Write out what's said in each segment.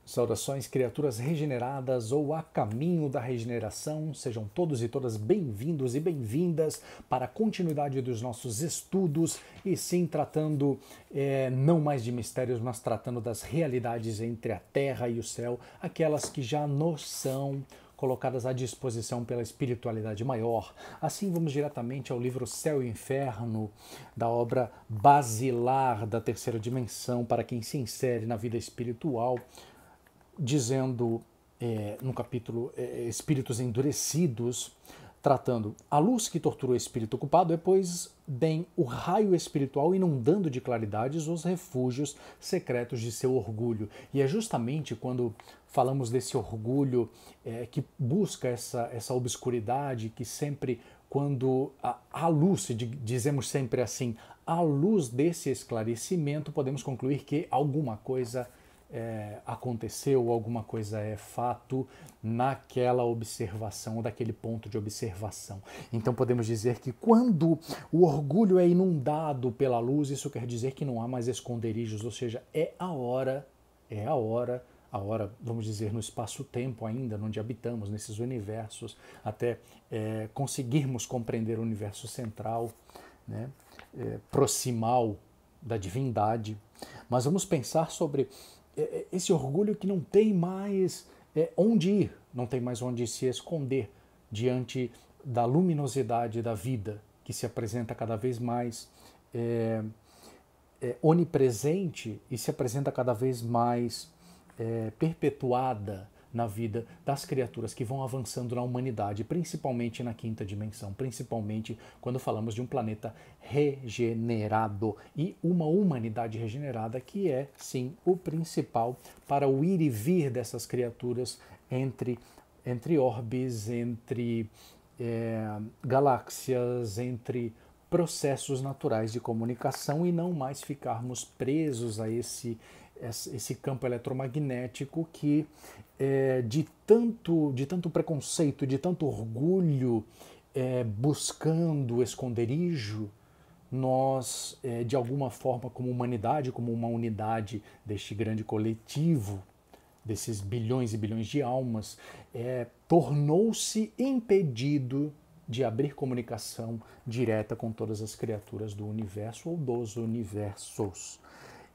Saudações, criaturas regeneradas ou a caminho da regeneração. Sejam todos e todas bem-vindos e bem-vindas para a continuidade dos nossos estudos e sim tratando não mais de mistérios, mas tratando das realidades entre a terra e o céu, aquelas que já nos são colocadas à disposição pela espiritualidade maior. Assim vamos diretamente ao livro Céu e Inferno, da obra basilar da terceira dimensão para quem se insere na vida espiritual, dizendo no capítulo Espíritos Endurecidos, tratando a luz que tortura o espírito ocupado é, pois, bem o raio espiritual inundando de claridades os refúgios secretos de seu orgulho. E é justamente quando falamos desse orgulho que busca essa obscuridade, que sempre, quando a luz, dizemos sempre assim, à luz desse esclarecimento, podemos concluir que alguma coisa aconteceu, alguma coisa é fato naquela observação, ou daquele ponto de observação. Então podemos dizer que quando o orgulho é inundado pela luz, isso quer dizer que não há mais esconderijos, ou seja, a hora, vamos dizer, no espaço-tempo ainda, onde habitamos, nesses universos, até conseguirmos compreender o universo central, né, proximal da divindade. Mas vamos pensar sobre esse orgulho que não tem mais onde ir, não tem mais onde se esconder diante da luminosidade da vida que se apresenta cada vez mais onipresente e se apresenta cada vez mais perpetuada na vida das criaturas que vão avançando na humanidade, principalmente na quinta dimensão, principalmente quando falamos de um planeta regenerado e uma humanidade regenerada, que é, sim, o principal para o ir e vir dessas criaturas entre orbes, entre galáxias, entre processos naturais de comunicação e não mais ficarmos presos a esse campo eletromagnético que de tanto preconceito, de tanto orgulho buscando esconderijo, nós, de alguma forma, como humanidade, como uma unidade deste grande coletivo, desses bilhões e bilhões de almas, tornou-se impedido de abrir comunicação direta com todas as criaturas do universo ou dos universos.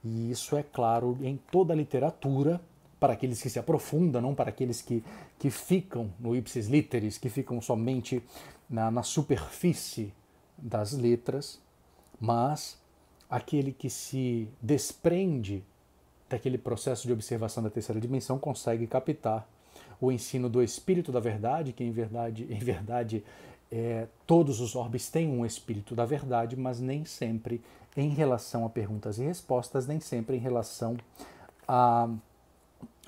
E isso é claro em toda a literatura, para aqueles que se aprofundam, não para aqueles que ficam no ipsis literis, que ficam somente na superfície das letras, mas aquele que se desprende daquele processo de observação da terceira dimensão consegue captar o ensino do Espírito da Verdade, que em verdade todos os orbes têm um Espírito da Verdade, mas nem sempre em relação a perguntas e respostas, nem sempre em relação a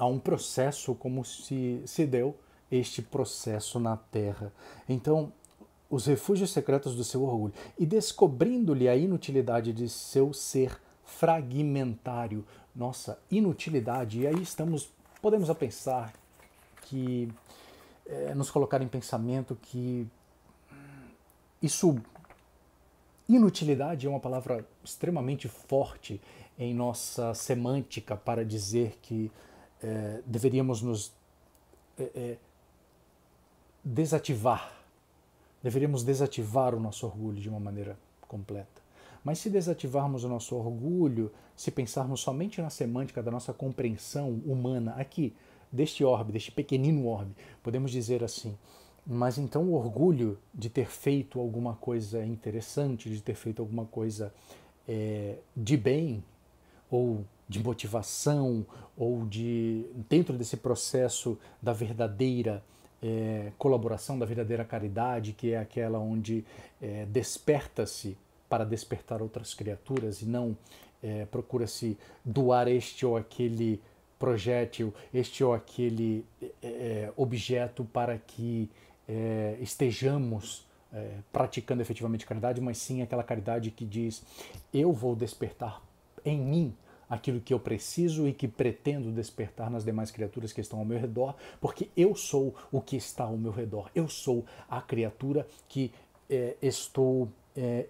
um processo como se deu este processo na Terra. Então, os refúgios secretos do seu orgulho e descobrindo-lhe a inutilidade de seu ser fragmentário. Nossa, inutilidade, e aí podemos a pensar que, nos colocar em pensamento que inutilidade é uma palavra extremamente forte em nossa semântica para dizer que deveríamos nos deveríamos desativar o nosso orgulho de uma maneira completa. Mas se desativarmos o nosso orgulho, se pensarmos somente na semântica da nossa compreensão humana aqui, deste orbe, deste pequenino orbe, podemos dizer assim, mas então o orgulho de ter feito alguma coisa interessante, de ter feito alguma coisa de bem, ou de motivação, ou dentro desse processo da verdadeira colaboração, da verdadeira caridade, que é aquela onde desperta-se para despertar outras criaturas e não procura-se doar este ou aquele projétil, este ou aquele objeto para que estejamos praticando efetivamente caridade, mas sim aquela caridade que diz: eu vou despertar em mim aquilo que eu preciso e que pretendo despertar nas demais criaturas que estão ao meu redor, porque eu sou o que está ao meu redor, eu sou a criatura que estou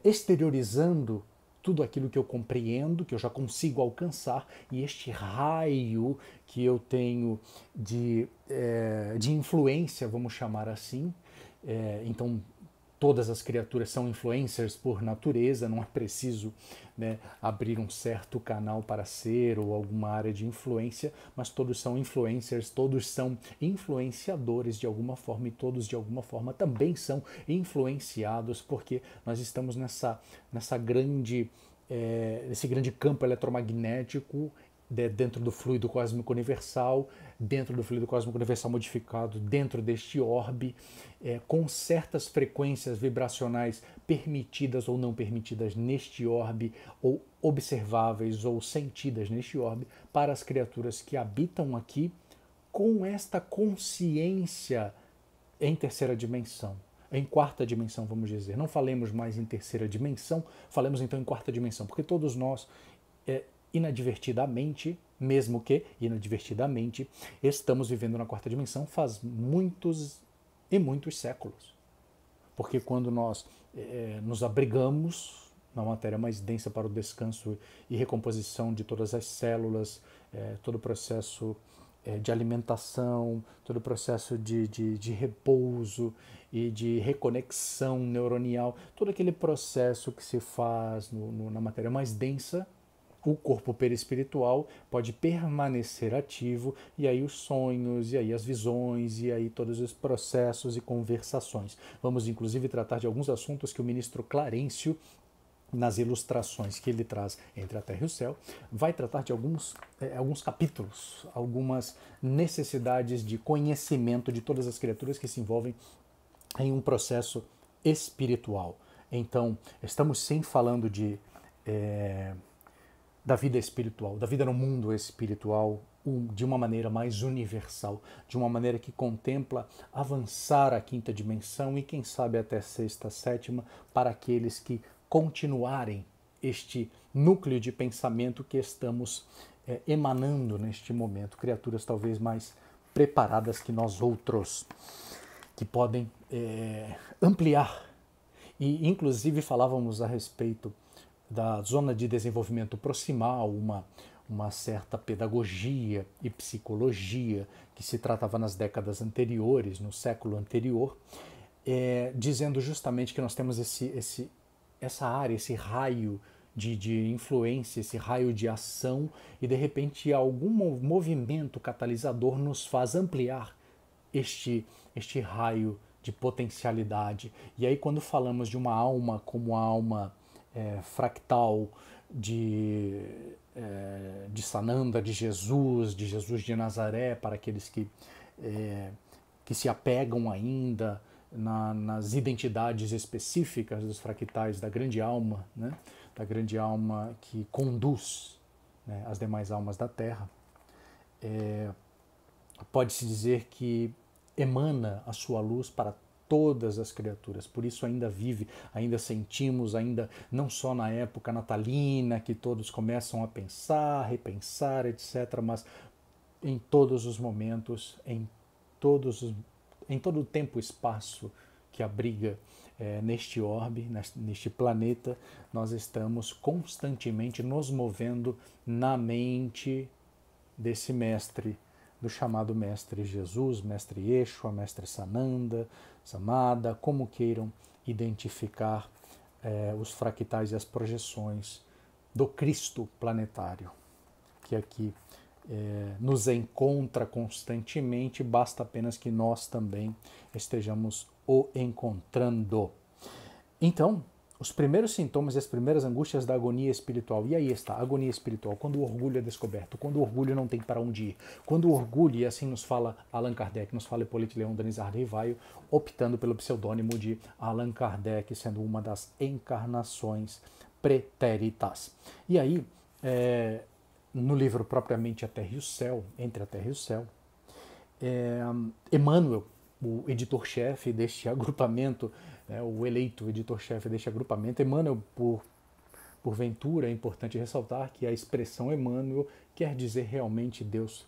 exteriorizando tudo aquilo que eu compreendo, que eu já consigo alcançar, e este raio que eu tenho de influência, vamos chamar assim. Então, todas as criaturas são influencers por natureza, não é preciso, né, abrir um certo canal para ser ou alguma área de influência, mas todos são influencers, todos são influenciadores de alguma forma e todos de alguma forma também são influenciados, porque nós estamos nessa grande, esse grande campo eletromagnético dentro do fluido cósmico universal, dentro do fluido cósmico universal modificado, dentro deste orbe, com certas frequências vibracionais permitidas ou não permitidas neste orbe, ou observáveis ou sentidas neste orbe, para as criaturas que habitam aqui, com esta consciência em terceira dimensão. Em quarta dimensão, vamos dizer. Não falemos mais em terceira dimensão, falemos então em quarta dimensão, porque todos nós, inadvertidamente, mesmo que inadvertidamente, estamos vivendo na quarta dimensão faz muitos e muitos séculos. Porque quando nós nos abrigamos na matéria mais densa para o descanso e recomposição de todas as células, todo o processo de alimentação, todo o processo de repouso e de reconexão neuronial, todo aquele processo que se faz na matéria mais densa, o corpo perispiritual pode permanecer ativo, e aí os sonhos, e aí as visões, e aí todos os processos e conversações. Vamos inclusive tratar de alguns assuntos que o ministro Clarencio, nas ilustrações que ele traz entre a Terra e o Céu, vai tratar de alguns capítulos, algumas necessidades de conhecimento de todas as criaturas que se envolvem em um processo espiritual. Então, estamos sim falando da vida espiritual, da vida no mundo espiritual, de uma maneira mais universal, de uma maneira que contempla avançar a quinta dimensão e quem sabe até sexta, sétima, para aqueles que continuarem este núcleo de pensamento que estamos emanando neste momento, criaturas talvez mais preparadas que nós outros, que podem ampliar. E inclusive falávamos a respeito da zona de desenvolvimento proximal, uma certa pedagogia e psicologia que se tratava nas décadas anteriores, no século anterior, dizendo justamente que nós temos essa área, esse raio de influência, esse raio de ação, e de repente algum movimento catalisador nos faz ampliar este raio de potencialidade. E aí quando falamos de uma alma como a alma fractal de Sananda, de Jesus de Nazaré, para aqueles que se apegam ainda nas identidades específicas dos fractais da grande alma, né? Da grande alma que conduz, né, as demais almas da Terra. Pode-se dizer que emana a sua luz para todas as criaturas, por isso ainda vive, ainda sentimos, ainda não só na época natalina, que todos começam a pensar, repensar, etc., mas em todos os momentos, em todo o tempo e espaço que abriga neste orbe, neste planeta, nós estamos constantemente nos movendo na mente desse mestre, do chamado Mestre Jesus, Mestre Yeshua, Mestre Sananda, Samada, como queiram identificar os fractais e as projeções do Cristo planetário, que aqui nos encontra constantemente, basta apenas que nós também estejamos o encontrando. Então, os primeiros sintomas e as primeiras angústias da agonia espiritual. E aí está, a agonia espiritual, quando o orgulho é descoberto, quando o orgulho não tem para onde ir, quando o orgulho, e assim nos fala Allan Kardec, nos fala Hippolyte Léon Denis Rivaio, optando pelo pseudônimo de Allan Kardec, sendo uma das encarnações pretéritas. E aí, no livro propriamente A Terra e o Céu, Entre a Terra e o Céu, Emmanuel, o editor-chefe deste agrupamento, o eleito editor-chefe deste agrupamento, Emmanuel, porventura, é importante ressaltar que a expressão Emmanuel quer dizer realmente Deus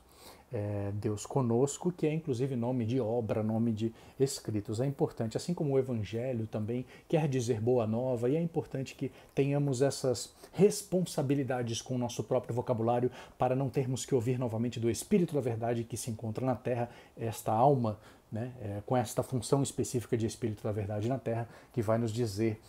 Deus conosco, que é inclusive nome de obra, nome de escritos. É importante, assim como o Evangelho também quer dizer boa nova, e é importante que tenhamos essas responsabilidades com o nosso próprio vocabulário para não termos que ouvir novamente do Espírito da Verdade que se encontra na terra, esta alma, né, com esta função específica de Espírito da Verdade na terra, que vai nos dizer.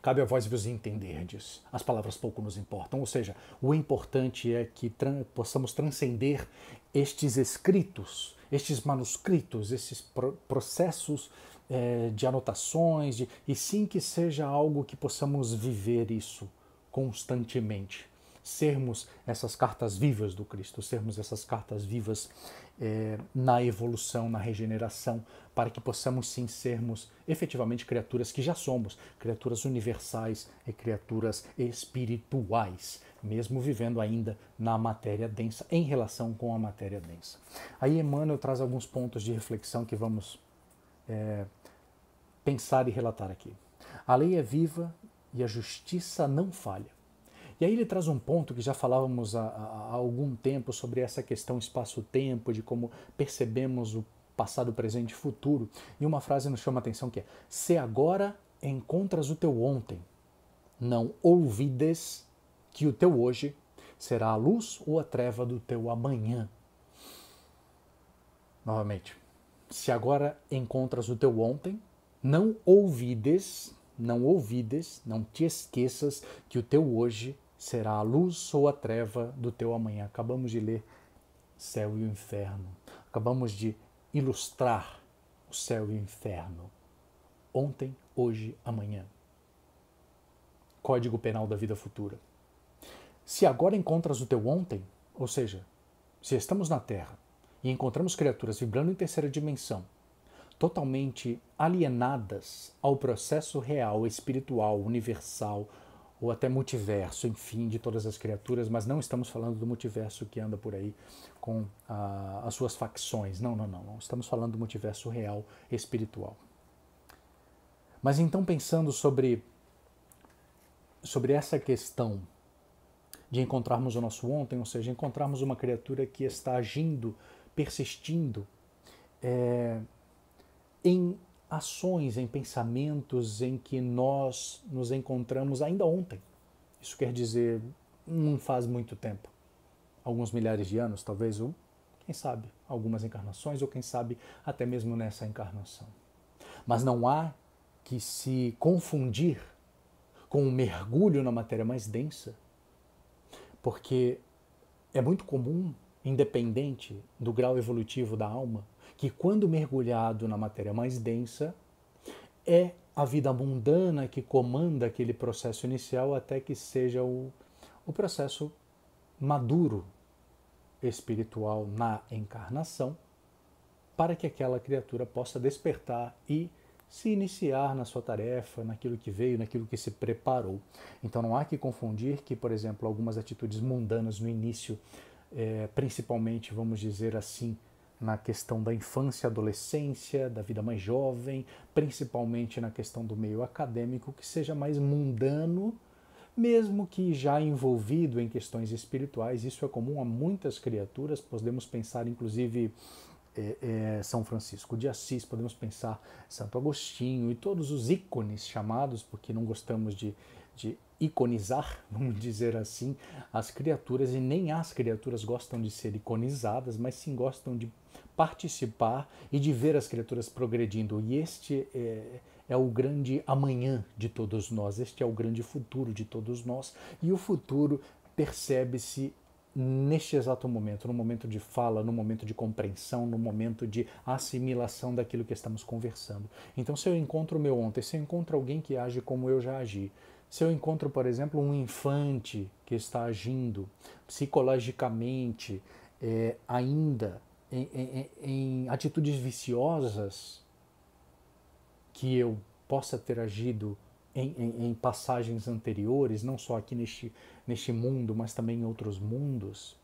Cabe a vós vos entenderdes. As palavras pouco nos importam. Ou seja, o importante é que possamos transcender estes escritos, estes manuscritos, esses processos de anotações, e sim que seja algo que possamos viver isso constantemente. Sermos essas cartas vivas do Cristo, sermos essas cartas vivas na evolução, na regeneração, para que possamos sim sermos efetivamente criaturas que já somos, criaturas universais e criaturas espirituais, mesmo vivendo ainda na matéria densa, em relação com a matéria densa. Aí Emmanuel traz alguns pontos de reflexão que vamos pensar e relatar aqui. A lei é viva e a justiça não falha. E aí ele traz um ponto que já falávamos há algum tempo sobre essa questão espaço-tempo, de como percebemos o passado, presente e futuro. E uma frase nos chama a atenção que é: se agora encontras o teu ontem, não ouvides que o teu hoje será a luz ou a treva do teu amanhã. Novamente, se agora encontras o teu ontem, não ouvides, não te esqueças que o teu hoje será a luz ou a treva do teu amanhã. Acabamos de ler Céu e o Inferno. Acabamos de ilustrar o céu e o inferno. Ontem, hoje, amanhã. Código Penal da Vida Futura. Se agora encontras o teu ontem, ou seja, se estamos na Terra e encontramos criaturas vibrando em terceira dimensão, totalmente alienadas ao processo real, espiritual, universal, ou até multiverso, enfim, de todas as criaturas, mas não estamos falando do multiverso que anda por aí com as suas facções. Não. Estamos falando do multiverso real, espiritual. Mas então, pensando sobre essa questão de encontrarmos o nosso ontem, ou seja, encontrarmos uma criatura que está agindo, persistindo em ações, em pensamentos em que nós nos encontramos ainda ontem. Isso quer dizer, não faz muito tempo. Alguns milhares de anos, talvez, ou quem sabe, algumas encarnações, ou quem sabe até mesmo nessa encarnação. Mas não há que se confundir com um mergulho na matéria mais densa, porque é muito comum, independente do grau evolutivo da alma, que quando mergulhado na matéria mais densa, é a vida mundana que comanda aquele processo inicial até que seja o processo maduro espiritual na encarnação, para que aquela criatura possa despertar e se iniciar na sua tarefa, naquilo que veio, naquilo que se preparou. Então não há que confundir que, por exemplo, algumas atitudes mundanas no início, principalmente, vamos dizer assim, na questão da infância, adolescência, da vida mais jovem, principalmente na questão do meio acadêmico, que seja mais mundano, mesmo que já envolvido em questões espirituais. Isso é comum a muitas criaturas. Podemos pensar, inclusive, São Francisco de Assis, podemos pensar Santo Agostinho e todos os ícones chamados, porque não gostamos de iconizar, vamos dizer assim, as criaturas, e nem as criaturas gostam de ser iconizadas, mas sim gostam de participar e de ver as criaturas progredindo. E este é o grande amanhã de todos nós, este é o grande futuro de todos nós, e o futuro percebe-se neste exato momento, no momento de fala, no momento de compreensão, no momento de assimilação daquilo que estamos conversando. Então, se eu encontro o meu ontem, se eu encontro alguém que age como eu já agi, se eu encontro, por exemplo, um infante que está agindo psicologicamente ainda em atitudes viciosas, que eu possa ter agido em passagens anteriores, não só aqui neste mundo, mas também em outros mundos,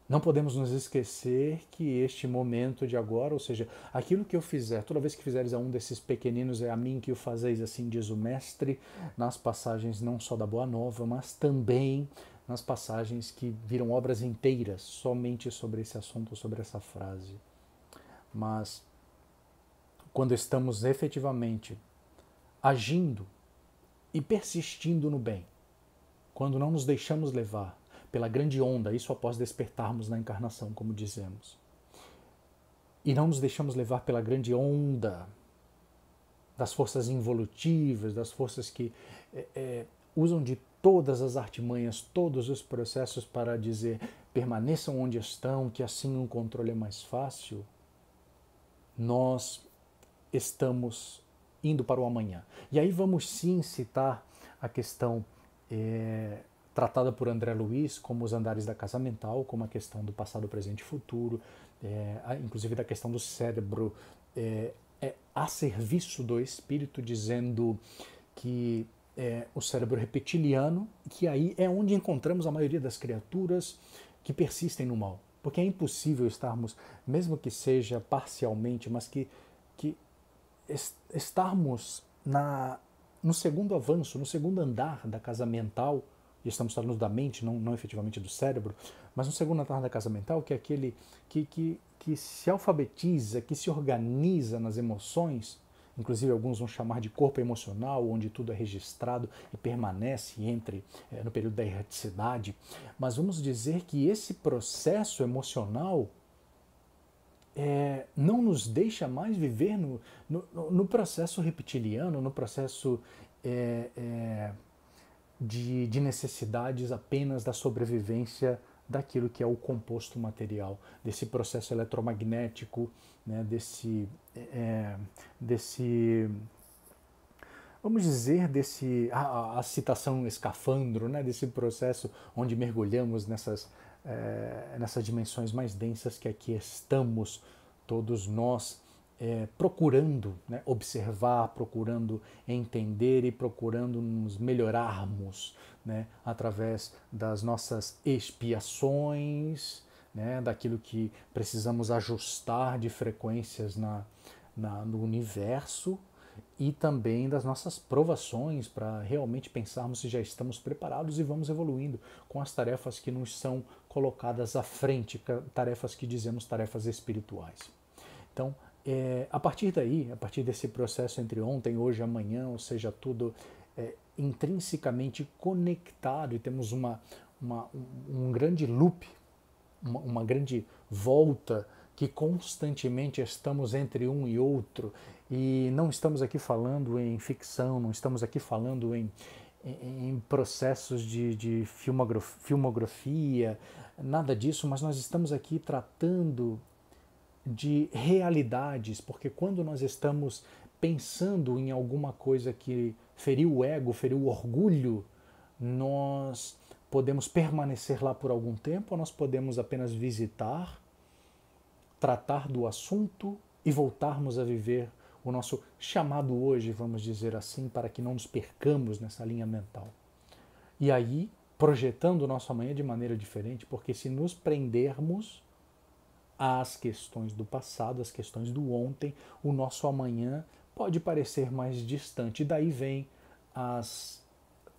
não podemos nos esquecer que este momento de agora, ou seja, aquilo que eu fizer, toda vez que fizeres a um desses pequeninos, é a mim que o fazeis, assim diz o Mestre, nas passagens não só da Boa Nova, mas também nas passagens que viram obras inteiras somente sobre esse assunto, sobre essa frase. Mas quando estamos efetivamente agindo e persistindo no bem, quando não nos deixamos levar pela grande onda, isso após despertarmos na encarnação, como dizemos, e não nos deixamos levar pela grande onda das forças involutivas, das forças que usam de todas as artimanhas, todos os processos para dizer permaneçam onde estão, que assim o controle é mais fácil, nós estamos indo para o amanhã. E aí vamos sim citar a questão tratada por André Luiz, como os andares da casa mental, como a questão do passado, presente e futuro, inclusive da questão do cérebro a serviço do espírito, dizendo que o cérebro reptiliano, que aí é onde encontramos a maioria das criaturas que persistem no mal. Porque é impossível estarmos, mesmo que seja parcialmente, mas que estarmos no segundo avanço, no segundo andar da casa mental, e estamos falando da mente, não efetivamente do cérebro, mas no segundo andar da casa mental, que é aquele que se alfabetiza, que se organiza nas emoções, inclusive alguns vão chamar de corpo emocional, onde tudo é registrado e permanece no período da erraticidade, mas vamos dizer que esse processo emocional não nos deixa mais viver no processo reptiliano, no processo de necessidades apenas da sobrevivência daquilo que é o composto material, desse processo eletromagnético, né, vamos dizer, a citação escafandro, né, desse processo onde mergulhamos nessas dimensões mais densas que aqui estamos todos nós procurando, né, observar, procurando entender e procurando nos melhorarmos, né, através das nossas expiações, né, daquilo que precisamos ajustar de frequências no universo, e também das nossas provações para realmente pensarmos se já estamos preparados e vamos evoluindo com as tarefas que nos são colocadas à frente, tarefas que dizemos tarefas espirituais. Então, a partir daí, a partir desse processo entre ontem, hoje e amanhã, ou seja, tudo intrinsecamente conectado, e temos um grande loop, uma grande volta que constantemente estamos entre um e outro, e não estamos aqui falando em ficção, não estamos aqui falando em processos de filmografia, nada disso, mas nós estamos aqui tratando de realidades, porque quando nós estamos pensando em alguma coisa que feriu o ego, feriu o orgulho, nós podemos permanecer lá por algum tempo, ou nós podemos apenas visitar, tratar do assunto e voltarmos a viver o nosso chamado hoje, vamos dizer assim, para que não nos percamos nessa linha mental. E aí, projetando o nosso amanhã de maneira diferente, porque se nos prendermos às questões do passado, às questões do ontem, o nosso amanhã pode parecer mais distante. E daí vem as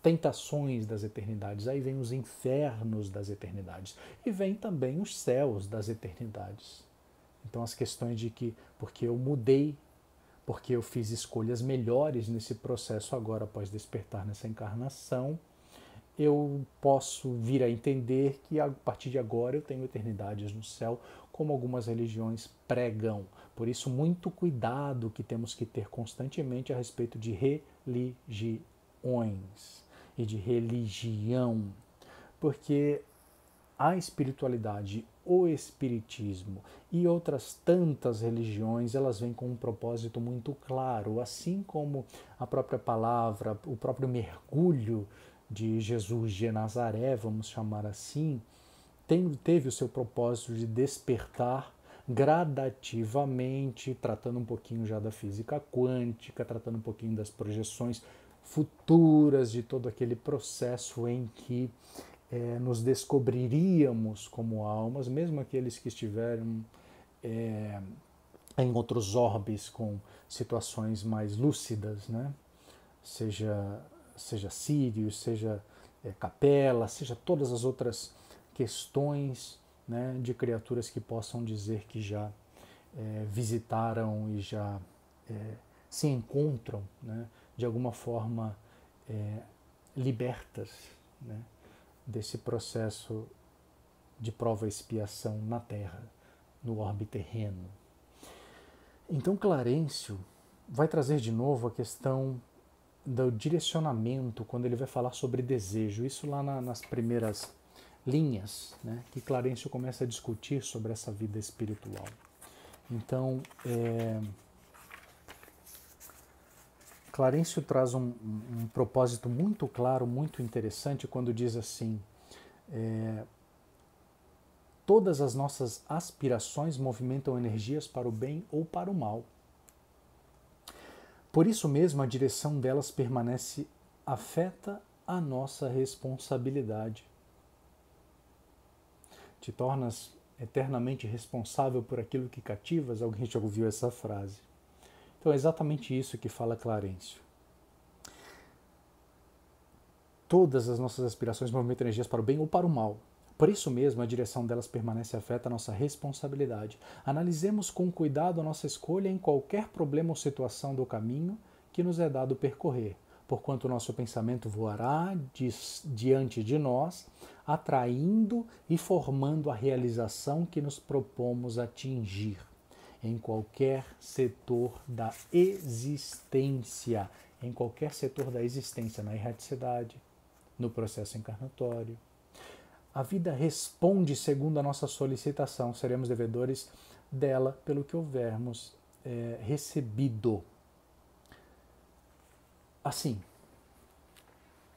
tentações das eternidades, aí vem os infernos das eternidades, e vem também os céus das eternidades. Então as questões de que, porque eu mudei, porque eu fiz escolhas melhores nesse processo agora após despertar nessa encarnação, eu posso vir a entender que a partir de agora eu tenho eternidades no céu, como algumas religiões pregam. Por isso, muito cuidado que temos que ter constantemente a respeito de religiões e de religião, porque a espiritualidade, o espiritismo e outras tantas religiões, elas vêm com um propósito muito claro, assim como a própria palavra, o próprio mergulho de Jesus de Nazaré, vamos chamar assim, teve o seu propósito de despertar gradativamente, tratando um pouquinho já da física quântica, tratando um pouquinho das projeções futuras, de todo aquele processo em que nos descobriríamos como almas, mesmo aqueles que estiveram em outros orbes com situações mais lúcidas, né? seja Sirius, seja capela, seja todas as outras questões, né, de criaturas que possam dizer que já visitaram e já se encontram, né, de alguma forma libertas, né, desse processo de prova e expiação na Terra, no orbe terreno. Então Clarencio vai trazer de novo a questão do direcionamento quando ele vai falar sobre desejo. Isso lá nas primeiras linhas, né, que Clarencio começa a discutir sobre essa vida espiritual. Então, Clarencio traz um propósito muito claro, muito interessante, quando diz assim: todas as nossas aspirações movimentam energias para o bem ou para o mal. Por isso mesmo, a direção delas permanece afeta a nossa responsabilidade. Te tornas eternamente responsável por aquilo que cativas? Alguém já ouviu essa frase? Então é exatamente isso que fala Clarencio. Todas as nossas aspirações movimentam energias para o bem ou para o mal. Por isso mesmo, a direção delas permanece afeta a nossa responsabilidade. Analisemos com cuidado a nossa escolha em qualquer problema ou situação do caminho que nos é dado percorrer, porquanto o nosso pensamento voará diante de nós, atraindo e formando a realização que nos propomos atingir em qualquer setor da existência, na erraticidade, no processo encarnatório. A vida responde segundo a nossa solicitação, seremos devedores dela pelo que houvermos recebido. Assim,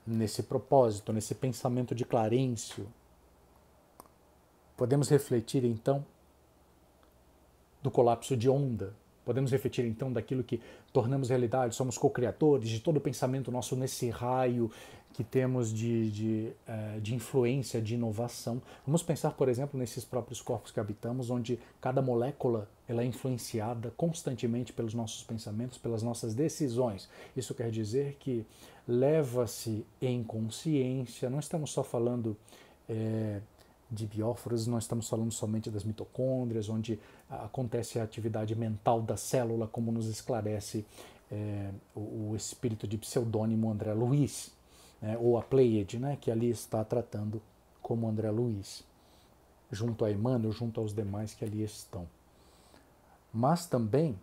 nesse propósito, nesse pensamento de Clarencio, podemos refletir então do colapso de onda. Podemos refletir então daquilo que tornamos realidade, somos co-criadores de todo o pensamento nosso nesse raio que temos de influência, de inovação. Vamos pensar, por exemplo, nesses próprios corpos que habitamos, onde cada molécula ela é influenciada constantemente pelos nossos pensamentos, pelas nossas decisões. Isso quer dizer que leva-se em consciência, não estamos só falando de bióforos, não estamos falando somente das mitocôndrias, onde acontece a atividade mental da célula, como nos esclarece o espírito de pseudônimo André Luiz, ou a Pleiade, que ali está tratando como André Luiz, junto a Emmanuel, junto aos demais que ali estão. Mas também,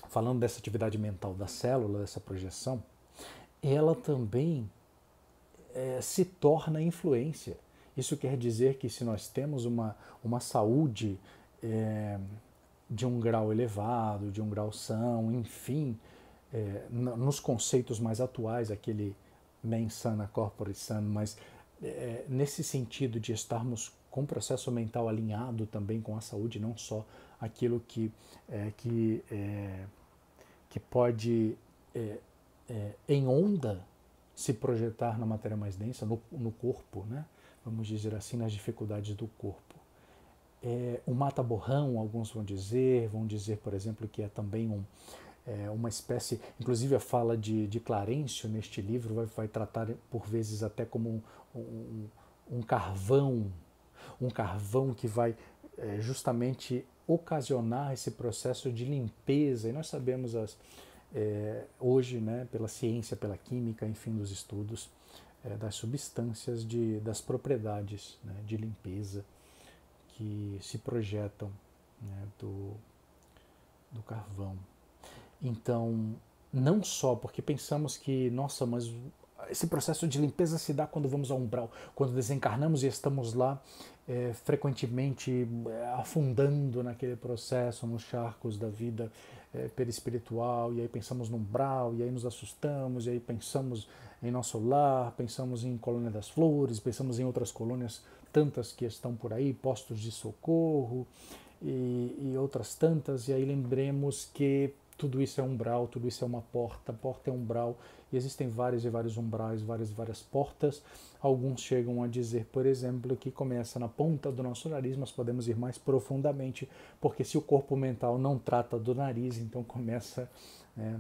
falando dessa atividade mental da célula, dessa projeção, ela também se torna influência. Isso quer dizer que se nós temos uma saúde de um grau elevado, de um grau são, enfim, nos conceitos mais atuais, aquele mens sana corpore sano, mas nesse sentido de estarmos com o processo mental alinhado também com a saúde, não só aquilo que pode em onda se projetar na matéria mais densa, no corpo, né? Vamos dizer assim, nas dificuldades do corpo. O mata-borrão, alguns vão dizer, por exemplo, que é também uma espécie, inclusive a fala de Clarencio neste livro vai tratar por vezes até como um carvão que vai justamente ocasionar esse processo de limpeza, e nós sabemos hoje, né, pela ciência, pela química, enfim, dos estudos, das substâncias, das propriedades, né, de limpeza que se projetam, né, do carvão. Então, não só porque pensamos que, nossa, mas esse processo de limpeza se dá quando vamos ao umbral, quando desencarnamos e estamos lá frequentemente afundando naquele processo, nos charcos da vida perispiritual, e aí pensamos no umbral, e aí nos assustamos, e aí pensamos em nosso lar, pensamos em Colônia das Flores, pensamos em outras colônias, tantas que estão por aí, postos de socorro e outras tantas, e aí lembremos que tudo isso é umbral, tudo isso é uma porta, a porta é umbral, e existem vários e vários umbrais, várias e várias portas. Alguns chegam a dizer, por exemplo, que começa na ponta do nosso nariz, mas podemos ir mais profundamente, porque se o corpo mental não trata do nariz, então começa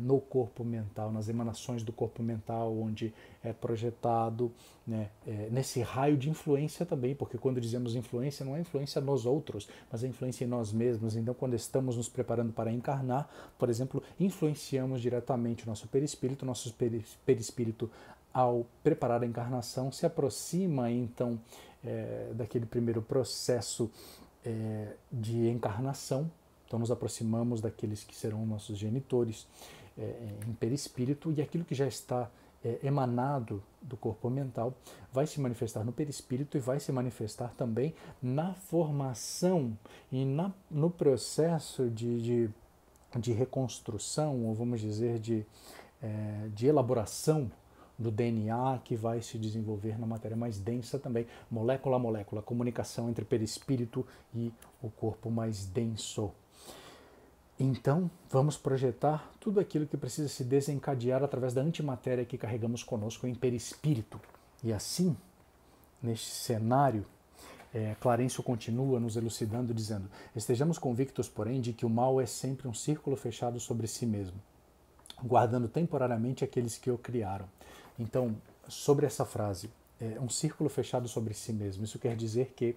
no corpo mental, nas emanações do corpo mental, onde é projetado, né, nesse raio de influência também, porque quando dizemos influência, não é influência nos outros, mas é influência em nós mesmos. Então, quando estamos nos preparando para encarnar, por exemplo, influenciamos diretamente o nosso perispírito, ao preparar a encarnação, se aproxima então daquele primeiro processo de encarnação. Então nos aproximamos daqueles que serão nossos genitores em perispírito, e aquilo que já está emanado do corpo mental vai se manifestar no perispírito e vai se manifestar também na formação e no processo de reconstrução, ou vamos dizer, de elaboração do DNA, que vai se desenvolver na matéria mais densa também, molécula a molécula, comunicação entre perispírito e o corpo mais denso. Então, vamos projetar tudo aquilo que precisa se desencadear através da antimatéria que carregamos conosco em perispírito. E assim, neste cenário, Clarencio continua nos elucidando, dizendo: estejamos convictos, porém, de que o mal é sempre um círculo fechado sobre si mesmo, guardando temporariamente aqueles que o criaram. Então, sobre essa frase, um círculo fechado sobre si mesmo, isso quer dizer que,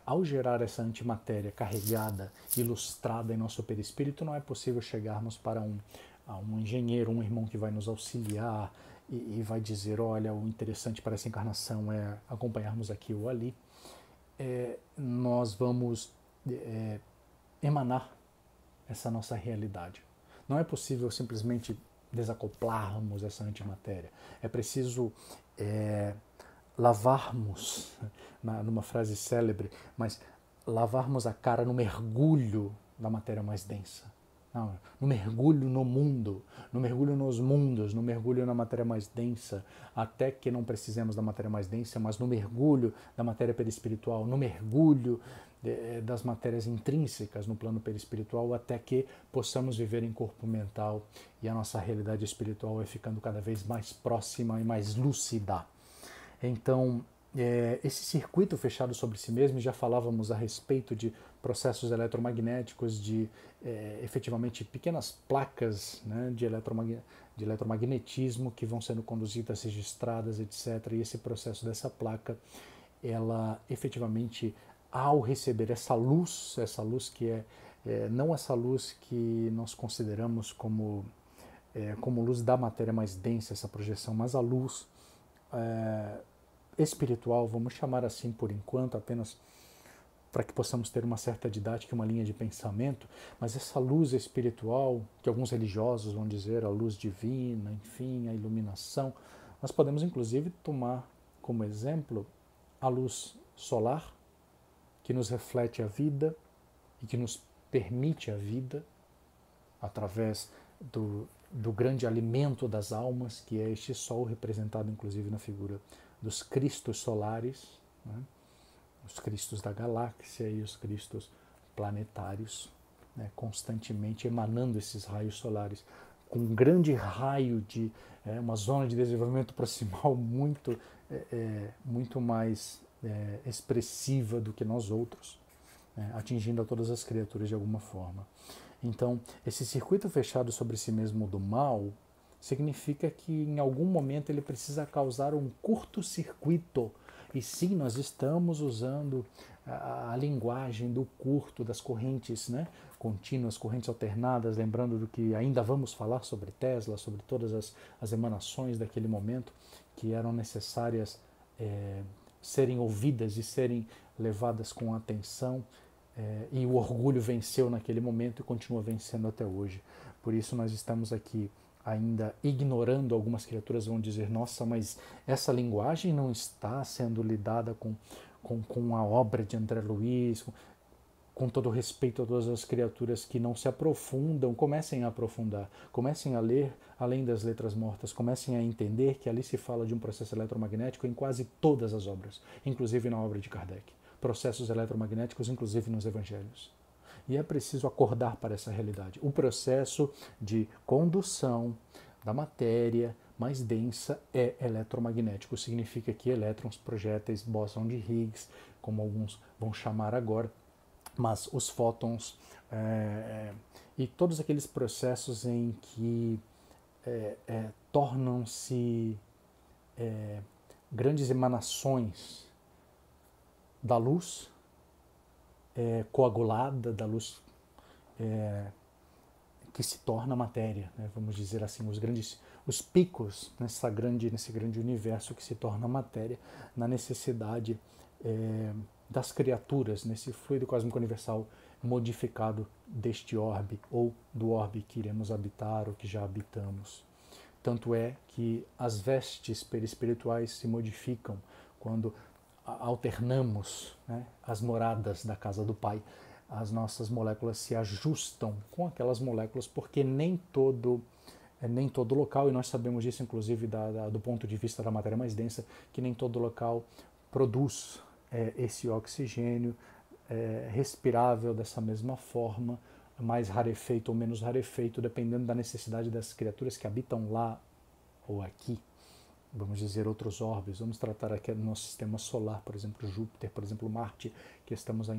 ao gerar essa antimatéria carregada, ilustrada em nosso perispírito, não é possível chegarmos para um engenheiro, um irmão que vai nos auxiliar e vai dizer: olha, o interessante para essa encarnação é acompanharmos aqui ou ali. Nós vamos emanar essa nossa realidade. Não é possível simplesmente desacoplarmos essa antimatéria. É preciso lavarmos, numa frase célebre, mas lavarmos a cara no mergulho da matéria mais densa. Não, no mergulho no mundo, no mergulho nos mundos, no mergulho na matéria mais densa, até que não precisemos da matéria mais densa, mas no mergulho da matéria perispiritual, no mergulho das matérias intrínsecas no plano perispiritual, até que possamos viver em corpo mental e a nossa realidade espiritual vai ficando cada vez mais próxima e mais lúcida. Então, esse circuito fechado sobre si mesmo, já falávamos a respeito de processos eletromagnéticos, de efetivamente pequenas placas, né, de eletromagnetismo que vão sendo conduzidas, registradas, etc. E esse processo dessa placa, ela efetivamente, ao receber essa luz que não essa luz que nós consideramos como luz da matéria mais densa, essa projeção, mas a luz espiritual, vamos chamar assim por enquanto, apenas para que possamos ter uma certa didática, uma linha de pensamento, mas essa luz espiritual, que alguns religiosos vão dizer a luz divina, enfim, a iluminação, nós podemos inclusive tomar como exemplo a luz solar, que nos reflete a vida e que nos permite a vida através do grande alimento das almas, que é este sol, representado inclusive na figura dos cristos solares, né? Os cristos da galáxia e os cristos planetários, né? Constantemente emanando esses raios solares, com um grande raio de uma zona de desenvolvimento proximal muito mais expressiva do que nós outros, atingindo a todas as criaturas de alguma forma. Então, esse circuito fechado sobre si mesmo do mal significa que em algum momento ele precisa causar um curto-circuito. E sim, nós estamos usando a linguagem do curto, das correntes, né, contínuas, correntes alternadas, lembrando do que ainda vamos falar sobre Tesla, sobre todas as emanações daquele momento que eram necessárias serem ouvidas e serem levadas com atenção, e o orgulho venceu naquele momento e continua vencendo até hoje. Por isso nós estamos aqui ainda ignorando. Algumas criaturas vão dizer: nossa, mas essa linguagem não está sendo lidada com a obra de André Luiz, com todo respeito a todas as criaturas que não se aprofundam. Comecem a aprofundar, comecem a ler além das letras mortas, comecem a entender que ali se fala de um processo eletromagnético em quase todas as obras, inclusive na obra de Kardec. Processos eletromagnéticos, inclusive nos evangelhos. E é preciso acordar para essa realidade. O processo de condução da matéria mais densa é eletromagnético. Significa que elétrons, projéteis, bóson de Higgs, como alguns vão chamar agora, mas os fótons e todos aqueles processos em que tornam-se grandes emanações da luz coagulada, da luz que se torna matéria, né? Vamos dizer assim, os picos nesse grande universo que se torna matéria, na necessidade das criaturas, nesse fluido cósmico universal modificado deste orbe, ou do orbe que iremos habitar ou que já habitamos. Tanto é que as vestes perispirituais se modificam quando alternamos, né, as moradas da casa do Pai. As nossas moléculas se ajustam com aquelas moléculas, porque nem todo local, e nós sabemos disso inclusive do ponto de vista da matéria mais densa, que nem todo local produz esse oxigênio respirável dessa mesma forma, mais rarefeito ou menos rarefeito, dependendo da necessidade das criaturas que habitam lá ou aqui. Vamos dizer outros orbes, vamos tratar aqui do nosso sistema solar, por exemplo, Júpiter, por exemplo, Marte, que estamos a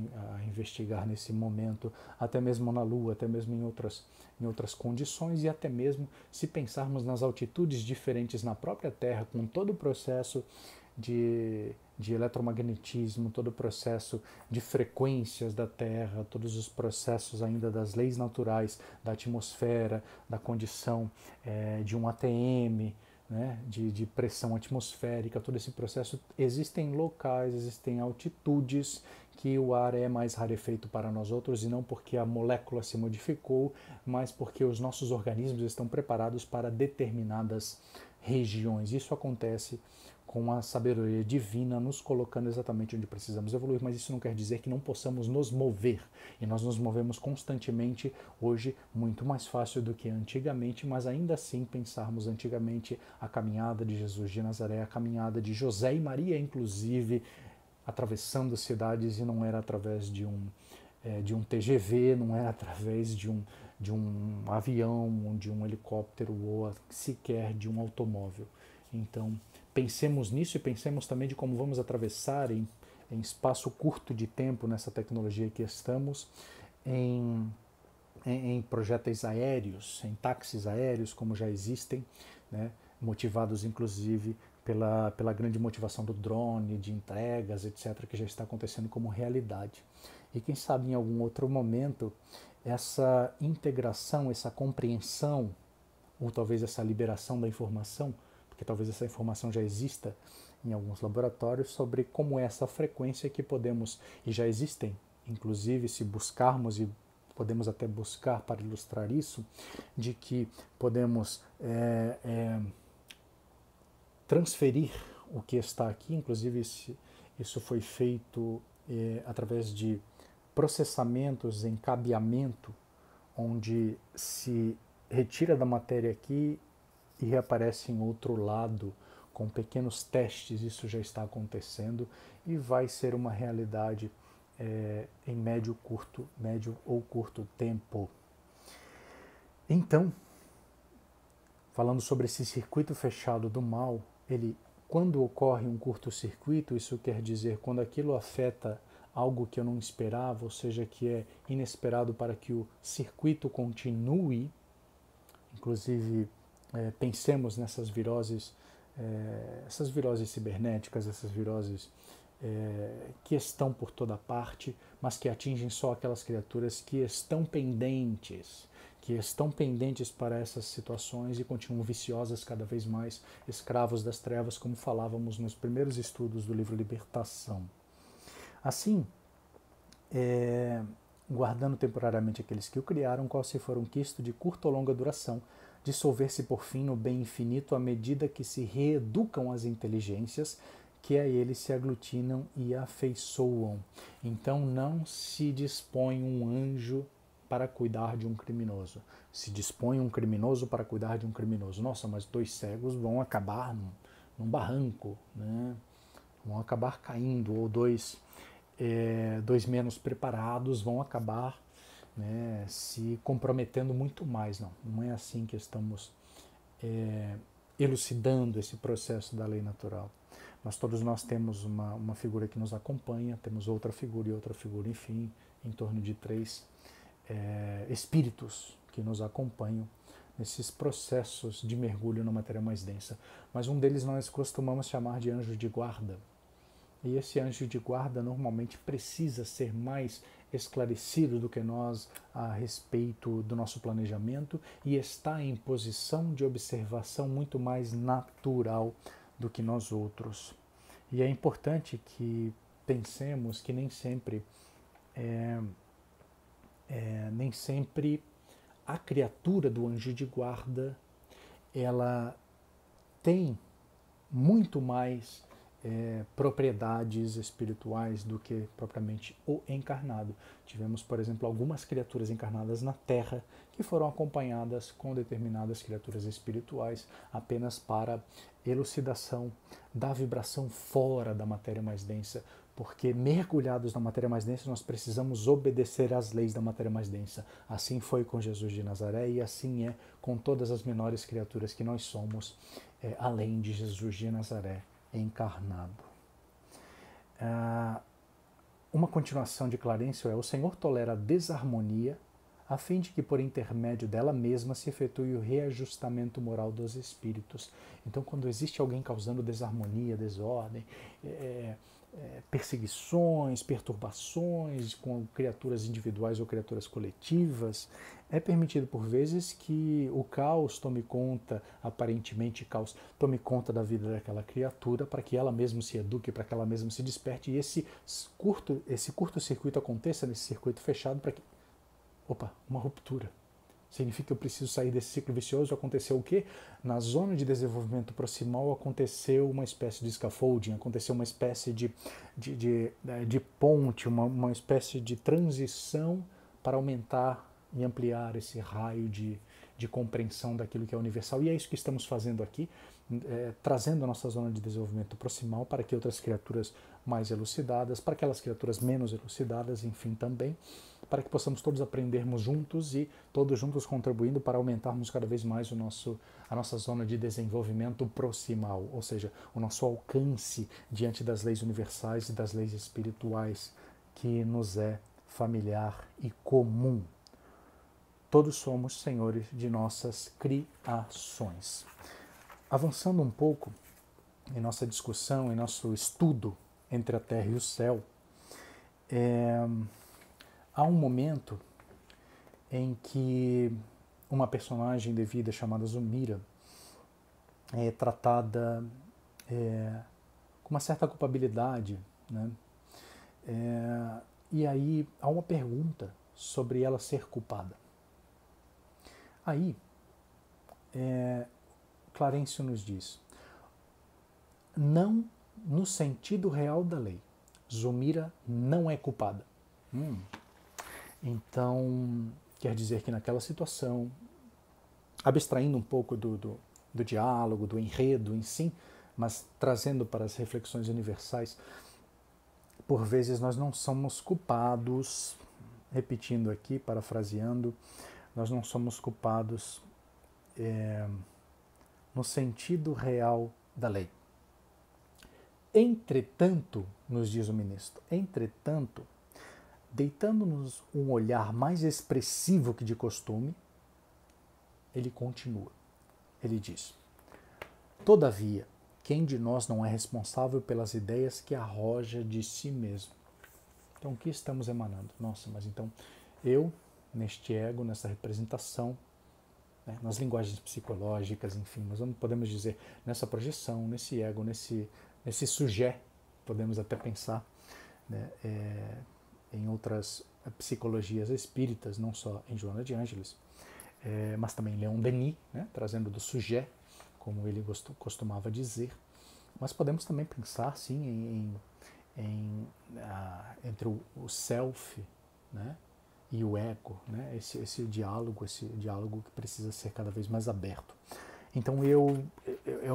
investigar nesse momento, até mesmo na Lua, até mesmo em outras condições, e até mesmo se pensarmos nas altitudes diferentes na própria Terra, com todo o processo de eletromagnetismo, todo o processo de frequências da Terra, todos os processos ainda das leis naturais, da atmosfera, da condição de um ATM, né, de pressão atmosférica, todo esse processo. Existem locais, existem altitudes que o ar é mais rarefeito para nós outros, e não porque a molécula se modificou, mas porque os nossos organismos estão preparados para determinadas regiões. Isso acontece com a sabedoria divina nos colocando exatamente onde precisamos evoluir, mas isso não quer dizer que não possamos nos mover. E nós nos movemos constantemente, hoje muito mais fácil do que antigamente, mas ainda assim pensarmos antigamente a caminhada de Jesus de Nazaré, a caminhada de José e Maria, inclusive, atravessando cidades, e não era através de um TGV, não era através de um avião, de um helicóptero ou sequer de um automóvel. Então, pensemos nisso e pensemos também de como vamos atravessar em espaço curto de tempo nessa tecnologia que estamos, em projéteis aéreos, em táxis aéreos, como já existem, né, motivados inclusive pela grande motivação do drone, de entregas, etc., que já está acontecendo como realidade. E quem sabe em algum outro momento essa integração, essa compreensão, ou talvez essa liberação da informação, porque talvez essa informação já exista em alguns laboratórios, sobre como é essa frequência que podemos, e já existem, inclusive se buscarmos, e podemos até buscar para ilustrar isso, de que podemos transferir o que está aqui, inclusive isso foi feito através de processamentos em cabeamento, onde se retira da matéria aqui e reaparece em outro lado, com pequenos testes. Isso já está acontecendo e vai ser uma realidade em médio ou curto tempo. Então, falando sobre esse circuito fechado do mal, quando ocorre um curto-circuito, isso quer dizer quando aquilo afeta algo que eu não esperava, ou seja, que é inesperado para que o circuito continue. Inclusive, pensemos nessas viroses, essas viroses cibernéticas, essas viroses que estão por toda parte, mas que atingem só aquelas criaturas que estão pendentes para essas situações e continuam viciosas cada vez mais, escravos das trevas, como falávamos nos primeiros estudos do livro Libertação. Assim, guardando temporariamente aqueles que o criaram, qual se for um quisto de curta ou longa duração, dissolver-se por fim no bem infinito à medida que se reeducam as inteligências, que a ele se aglutinam e afeiçoam. Então não se dispõe um anjo para cuidar de um criminoso. Se dispõe um criminoso para cuidar de um criminoso. Nossa, mas 2 cegos vão acabar num barranco, né? Vão acabar caindo, ou dois menos preparados vão acabar, né, se comprometendo muito mais. Não é assim que estamos elucidando esse processo da lei natural. Mas todos nós temos uma figura que nos acompanha, temos outra figura e outra figura, enfim, em torno de três espíritos que nos acompanham nesses processos de mergulho na matéria mais densa. Mas um deles nós costumamos chamar de anjo de guarda. E esse anjo de guarda normalmente precisa ser mais esclarecido do que nós a respeito do nosso planejamento e está em posição de observação muito mais natural do que nós outros. E é importante que pensemos que nem sempre a criatura do anjo de guarda ela tem muito mais propriedades espirituais do que propriamente o encarnado. Tivemos, por exemplo, algumas criaturas encarnadas na Terra que foram acompanhadas com determinadas criaturas espirituais apenas para elucidação da vibração fora da matéria mais densa, porque mergulhados na matéria mais densa nós precisamos obedecer às leis da matéria mais densa. Assim foi com Jesus de Nazaré e assim é com todas as menores criaturas que nós somos, além de Jesus de Nazaré encarnado. Uma continuação de Clarencio é: o Senhor tolera a desarmonia a fim de que por intermédio dela mesma se efetue o reajustamento moral dos espíritos. Então, quando existe alguém causando desarmonia, desordem, perseguições, perturbações com criaturas individuais ou criaturas coletivas, é permitido por vezes que o caos tome conta, aparentemente caos, tome conta da vida daquela criatura para que ela mesma se eduque, para que ela mesma se desperte e esse curto-circuito aconteça nesse circuito fechado para que... uma ruptura. Significa que eu preciso sair desse ciclo vicioso. Aconteceu o quê? Na zona de desenvolvimento proximal aconteceu uma espécie de scaffolding, aconteceu uma espécie de ponte, uma espécie de transição para aumentar e ampliar esse raio de compreensão daquilo que é universal. E é isso que estamos fazendo aqui, trazendo a nossa zona de desenvolvimento proximal para que outras criaturas mais elucidadas, para aquelas criaturas menos elucidadas, enfim, também, para que possamos todos aprendermos juntos e todos juntos contribuindo para aumentarmos cada vez mais a nossa zona de desenvolvimento proximal, ou seja, o nosso alcance diante das leis universais e das leis espirituais que nos é familiar e comum. Todos somos senhores de nossas criações. Avançando um pouco em nossa discussão, em nosso estudo entre a Terra e o céu, há um momento em que uma personagem devida chamada Zumira é tratada com uma certa culpabilidade, né? E aí há uma pergunta sobre ela ser culpada. Aí, Clarencio nos diz: não no sentido real da lei, Zumira não é culpada. Então, quer dizer que naquela situação, abstraindo um pouco do diálogo, do enredo em si, mas trazendo para as reflexões universais, por vezes nós não somos culpados, repetindo aqui, parafraseando, nós não somos culpados no sentido real da lei. Entretanto, nos diz o ministro, entretanto, deitando-nos um olhar mais expressivo que de costume, ele continua. Ele diz: todavia, quem de nós não é responsável pelas ideias que arroja de si mesmo? Então, o que estamos emanando? Nossa, mas então eu, neste ego, nessa representação, né, nas linguagens psicológicas, enfim, nós podemos dizer nessa projeção, nesse ego, nesse sujeito, podemos até pensar, né, em outras psicologias espíritas, não só em Joana de Ângeles, mas também em Leon Denis, né, trazendo do sujet, como ele costumava dizer. Mas podemos também pensar, sim, entre o self, né, e o ego, né, esse diálogo que precisa ser cada vez mais aberto. Então eu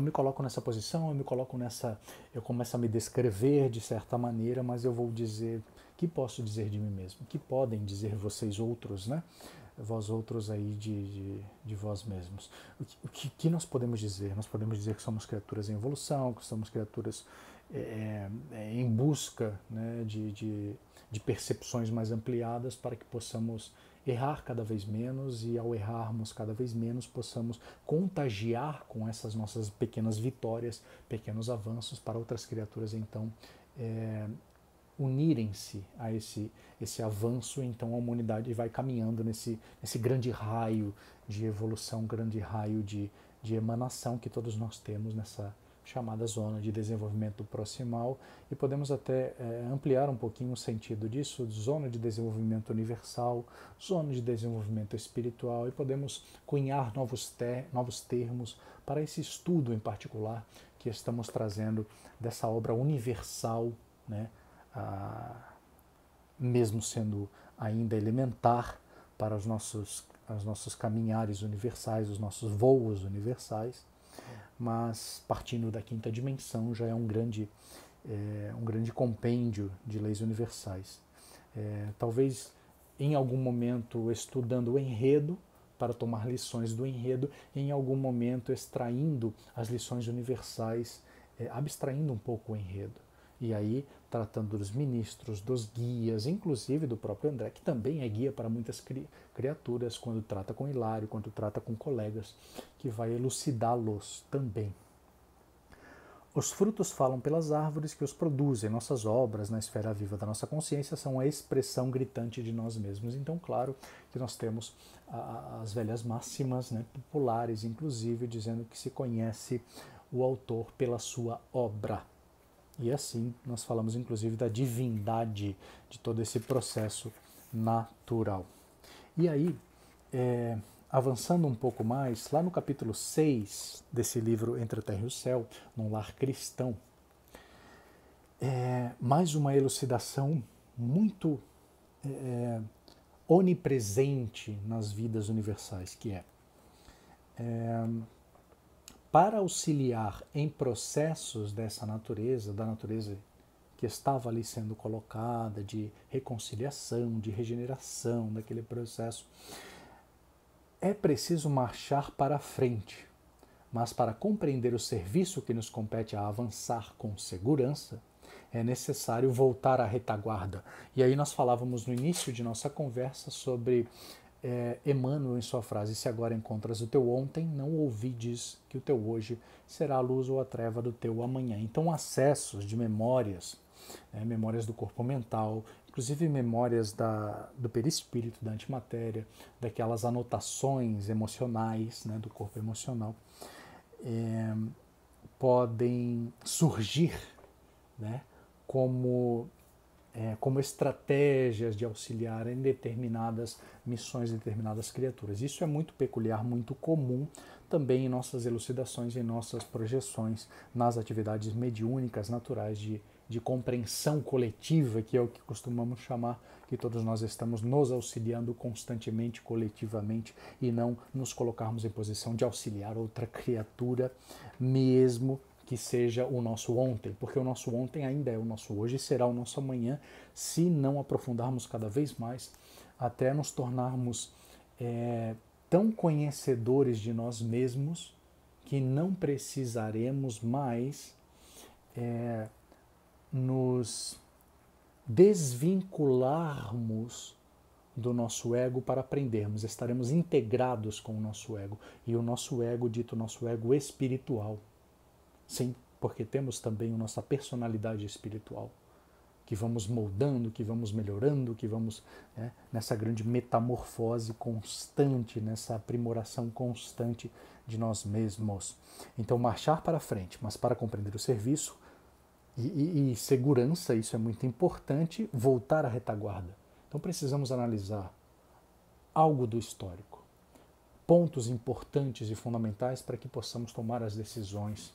me coloco nessa posição, eu começo a me descrever de certa maneira, mas eu vou dizer Que posso dizer de mim mesmo? Que podem dizer vocês outros, né? Vós outros aí de vós mesmos. O que nós podemos dizer? Nós podemos dizer que somos criaturas em evolução, que somos criaturas em busca, né, de percepções mais ampliadas para que possamos errar cada vez menos e, ao errarmos cada vez menos, possamos contagiar com essas nossas pequenas vitórias, pequenos avanços para outras criaturas, então, unirem-se a esse avanço. Então a humanidade vai caminhando nesse grande raio de evolução, grande raio de emanação que todos nós temos nessa chamada zona de desenvolvimento proximal, e podemos até ampliar um pouquinho o sentido disso, zona de desenvolvimento universal, zona de desenvolvimento espiritual, e podemos cunhar novos termos para esse estudo em particular que estamos trazendo dessa obra universal, né? Mesmo sendo ainda elementar para os nossos caminhares universais, os nossos voos universais, mas partindo da quinta dimensão já é um grande compêndio de leis universais. Talvez em algum momento estudando o enredo para tomar lições do enredo, em algum momento extraindo as lições universais, abstraindo um pouco o enredo. E aí, tratando dos ministros, dos guias, inclusive do próprio André, que também é guia para muitas criaturas, quando trata com Hilário, quando trata com colegas, que vai elucidá-los também. Os frutos falam pelas árvores que os produzem. Nossas obras na esfera viva da nossa consciência são a expressão gritante de nós mesmos. Então, claro que nós temos as velhas máximas, né, populares, inclusive, dizendo que se conhece o autor pela sua obra. E assim nós falamos inclusive da divindade de todo esse processo natural. E aí, avançando um pouco mais, lá no capítulo 6 desse livro Entre a Terra e o Céu, num lar cristão, mais uma elucidação muito onipresente nas vidas universais, que para auxiliar em processos dessa natureza, da natureza que estava ali sendo colocada, de reconciliação, de regeneração daquele processo, é preciso marchar para a frente. Mas para compreender o serviço que nos compete a avançar com segurança, é necessário voltar à retaguarda. E aí nós falávamos no início de nossa conversa sobre Emmanuel em sua frase: se agora encontras o teu ontem, não ouvides que o teu hoje será a luz ou a treva do teu amanhã. Então acessos de memórias, memórias do corpo mental, inclusive memórias do perispírito, da antimatéria, daquelas anotações emocionais, né, do corpo emocional, podem surgir, né, como estratégias de auxiliar em determinadas missões, determinadas criaturas. Isso é muito peculiar, muito comum também em nossas elucidações, em nossas projeções, nas atividades mediúnicas naturais de compreensão coletiva, que é o que costumamos chamar, que todos nós estamos nos auxiliando constantemente, coletivamente, e não nos colocarmos em posição de auxiliar outra criatura, mesmo que seja o nosso ontem, porque o nosso ontem ainda é o nosso hoje e será o nosso amanhã, se não aprofundarmos cada vez mais, até nos tornarmos tão conhecedores de nós mesmos que não precisaremos mais nos desvincularmos do nosso ego para aprendermos. Estaremos integrados com o nosso ego, e o nosso ego, dito nosso ego espiritual. Sim, porque temos também a nossa personalidade espiritual, que vamos moldando, que vamos melhorando, que vamos nessa grande metamorfose constante, nessa aprimoração constante de nós mesmos. Então, marchar para frente, mas para compreender o serviço e segurança, isso é muito importante, voltar à retaguarda. Então, precisamos analisar algo do histórico, pontos importantes e fundamentais para que possamos tomar as decisões.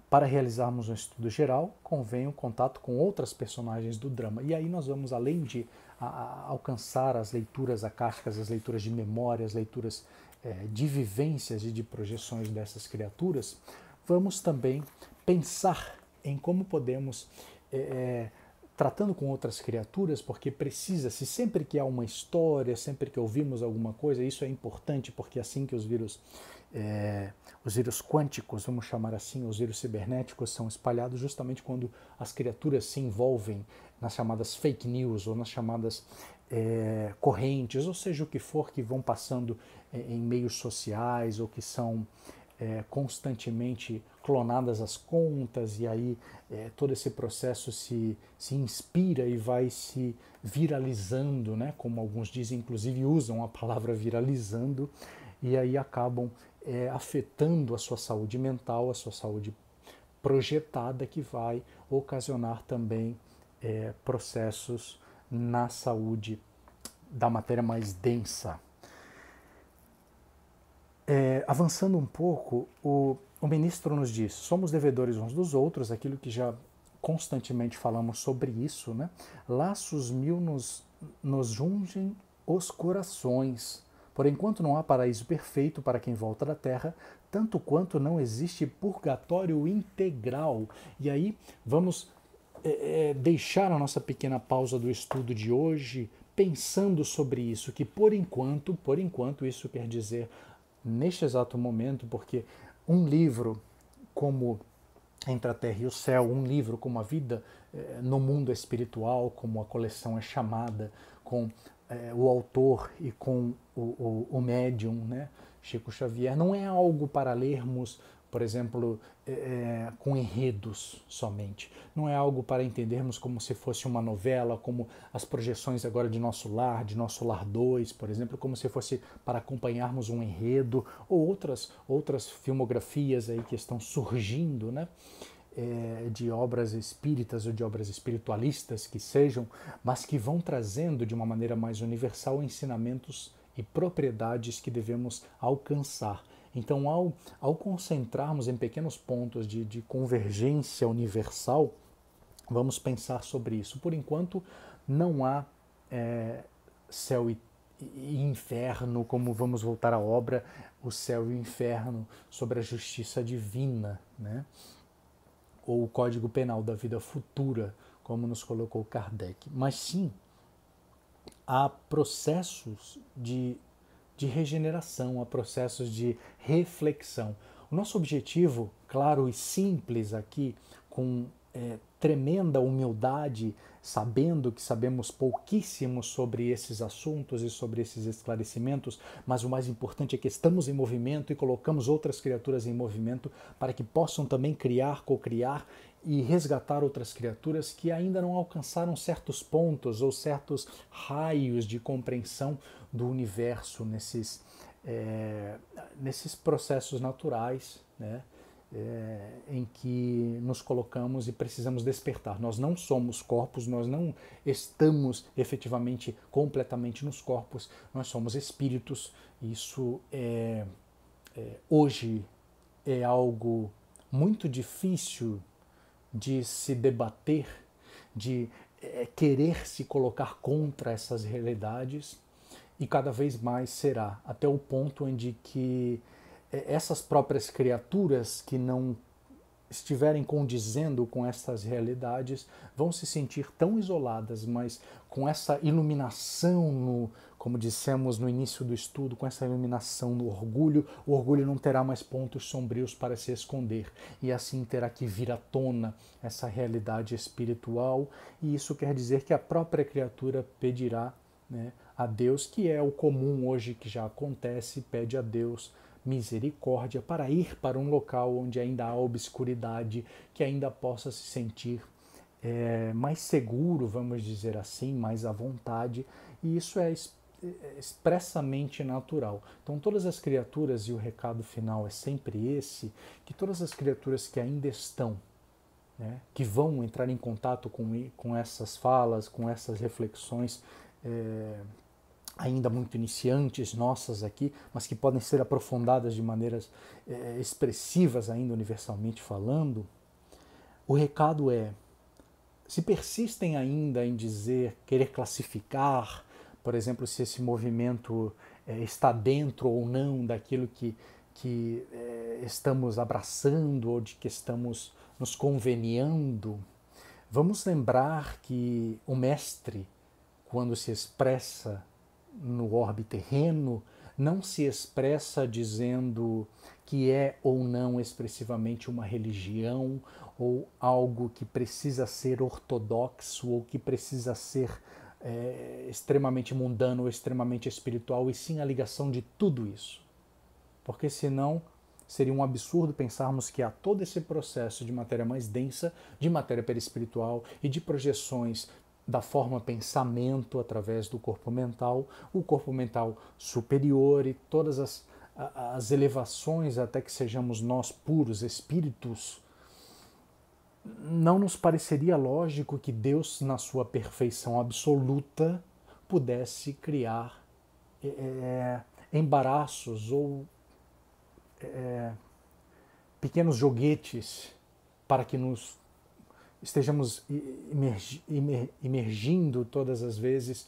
Para realizarmos um estudo geral, convém o contato com outras personagens do drama. E aí nós vamos, além de alcançar as leituras acásticas, as leituras de memória, as leituras de vivências e de projeções dessas criaturas, vamos também pensar em como podemos, tratando com outras criaturas, porque precisa-se, sempre que há uma história, sempre que ouvimos alguma coisa, isso é importante, porque assim que os vírus quânticos, vamos chamar assim, os vírus cibernéticos são espalhados justamente quando as criaturas se envolvem nas chamadas fake news ou nas chamadas correntes, ou seja o que for que vão passando em meios sociais ou que são constantemente clonadas as contas, e aí todo esse processo se inspira e vai se viralizando, né? Como alguns dizem, inclusive usam a palavra viralizando, e aí acabam afetando a sua saúde mental, a sua saúde projetada, que vai ocasionar também processos na saúde da matéria mais densa. Avançando um pouco, o ministro nos diz: somos devedores uns dos outros, aquilo que já constantemente falamos sobre isso, né? Laços mil nos jungem os corações. Por enquanto não há paraíso perfeito para quem volta da terra, tanto quanto não existe purgatório integral. E aí vamos deixar a nossa pequena pausa do estudo de hoje pensando sobre isso, que por enquanto isso quer dizer neste exato momento, porque um livro como Entre a Terra e o Céu, um livro como A Vida no Mundo Espiritual, como a coleção é chamada, com o autor e com o médium, né, Chico Xavier, não é algo para lermos, por exemplo, com enredos somente. Não é algo para entendermos como se fosse uma novela, como as projeções agora de Nosso Lar, de Nosso Lar 2, por exemplo, como se fosse para acompanharmos um enredo, ou outras filmografias aí que estão surgindo, né? De obras espíritas ou de obras espiritualistas que sejam, mas que vão trazendo de uma maneira mais universal ensinamentos e propriedades que devemos alcançar. Então, ao concentrarmos em pequenos pontos de convergência universal, vamos pensar sobre isso. Por enquanto, não há céu e inferno, como vamos voltar à obra, o céu e o inferno, sobre a justiça divina, né? Ou o Código Penal da vida futura, como nos colocou Kardec. Mas sim, há processos de regeneração, há processos de reflexão. O nosso objetivo, claro e simples aqui, com tremenda humildade, sabendo que sabemos pouquíssimo sobre esses assuntos e sobre esses esclarecimentos, mas o mais importante é que estamos em movimento e colocamos outras criaturas em movimento para que possam também criar, cocriar e resgatar outras criaturas que ainda não alcançaram certos pontos ou certos raios de compreensão do universo nesses processos naturais, né? Em que nos colocamos e precisamos despertar. Nós não somos corpos, nós não estamos efetivamente completamente nos corpos, nós somos espíritos. Isso hoje é algo muito difícil de se debater, de querer se colocar contra essas realidades, e cada vez mais será, até o ponto onde que essas próprias criaturas que não estiverem condizendo com essas realidades vão se sentir tão isoladas, mas com essa iluminação, como dissemos no início do estudo, com essa iluminação no orgulho, o orgulho não terá mais pontos sombrios para se esconder, e assim terá que vir à tona essa realidade espiritual, e isso quer dizer que a própria criatura pedirá, né, a Deus, que é o comum hoje, que já acontece, pede a Deus misericórdia para ir para um local onde ainda há obscuridade, que ainda possa se sentir mais seguro, vamos dizer assim, mais à vontade, e isso é expressamente natural. Então todas as criaturas, e o recado final é sempre esse, que todas as criaturas que ainda estão, né, que vão entrar em contato com essas falas, com essas reflexões, ainda muito iniciantes nossas aqui, mas que podem ser aprofundadas de maneiras expressivas ainda universalmente falando, o recado é: se persistem ainda em querer classificar, por exemplo, se esse movimento está dentro ou não daquilo que estamos abraçando ou de que estamos nos conveniando, vamos lembrar que o mestre, quando se expressa no orbe terreno, não se expressa dizendo que é ou não expressivamente uma religião ou algo que precisa ser ortodoxo ou que precisa ser extremamente mundano ou extremamente espiritual, e sim a ligação de tudo isso. Porque senão seria um absurdo pensarmos que há todo esse processo de matéria mais densa, de matéria perispiritual e de projeções da forma pensamento através do corpo mental, o corpo mental superior e todas as elevações até que sejamos nós puros espíritos. Não nos pareceria lógico que Deus, na sua perfeição absoluta, pudesse criar embaraços ou pequenos joguetes para que nos estejamos imergindo todas as vezes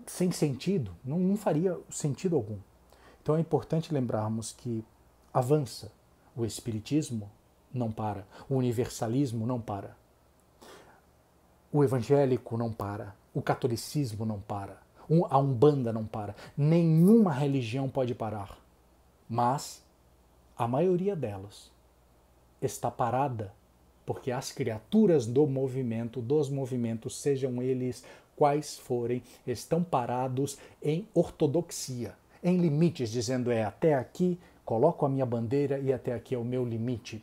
sem sentido, não faria sentido algum. Então é importante lembrarmos que avança o espiritismo, não para, o universalismo não para, o evangélico não para, o catolicismo não para, a umbanda não para, nenhuma religião pode parar, mas a maioria delas está parada porque as criaturas do movimento, dos movimentos, sejam eles quais forem, estão parados em ortodoxia, em limites, dizendo até aqui coloco a minha bandeira e até aqui é o meu limite.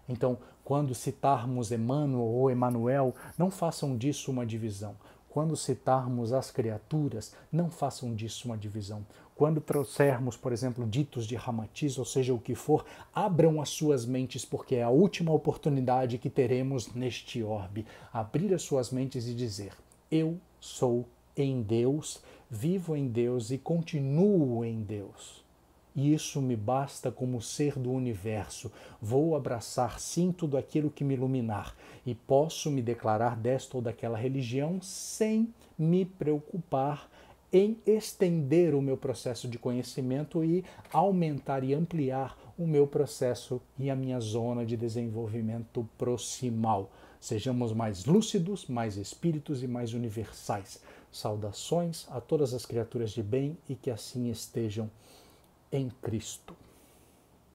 Então, quando citarmos Emmanuel ou Emanuel, não façam disso uma divisão. Quando citarmos as criaturas, não façam disso uma divisão. Quando trouxermos, por exemplo, ditos de Ramatiz, ou seja, o que for, abram as suas mentes, porque é a última oportunidade que teremos neste orbe. Abrir as suas mentes e dizer: eu sou em Deus, vivo em Deus e continuo em Deus. E isso me basta como ser do universo. Vou abraçar sim tudo aquilo que me iluminar e posso me declarar desta ou daquela religião sem me preocupar em estender o meu processo de conhecimento e aumentar e ampliar o meu processo e a minha zona de desenvolvimento proximal. Sejamos mais lúcidos, mais espíritos e mais universais. Saudações a todas as criaturas de bem e que assim estejam em Cristo.